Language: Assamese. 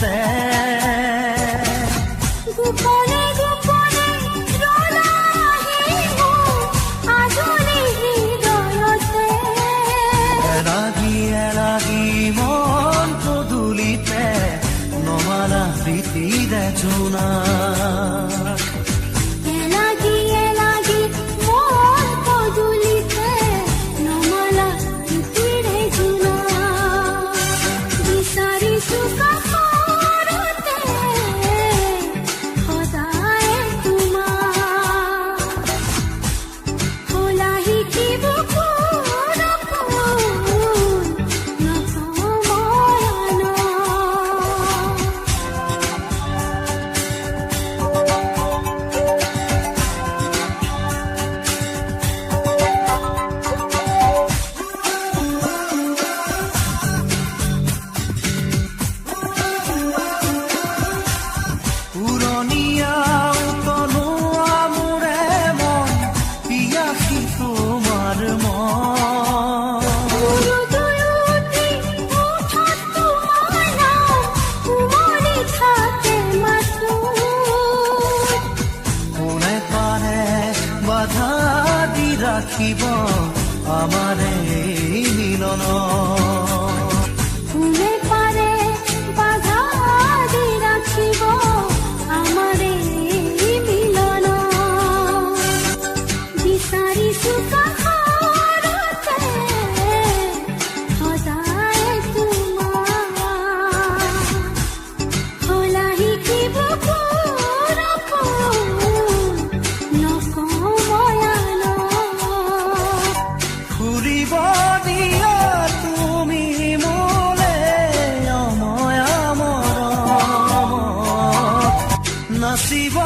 আছে গোপনে গোপনে ৰলাহি আজলি হৃদয়তে এলাগি এলাগি মন পদূলিতে নমালা প্ৰীতিৰে জোনা এলাগি এলাগি মন পদূলিতে নমালা প্ৰীতিৰে জোনা বিচাৰিছো কাষৰতে সদায় তোমাক হলাহি কি বুকুৰ ফুল নথময়ান পুৰণীয়া তনুৱা মোৰে মন পিয়াসী তোমাৰ মন দুয়োটি ওঠত তোমাৰ নাম উমলি থাকে মাথোঁ কোনে পাৰে বাধা দি ৰাখিব আমাৰ এই মিলন কোনে পাৰে বাধা দি ৰাখিব আমাৰ এই মিলন বিচাৰিছো কাষৰতে সদায় তোমাক হলাহি কি বুকুৰ ফুল নকময়ান ফুৰিব দিয়া তুমি মোলে অময়া মৰম নাচিব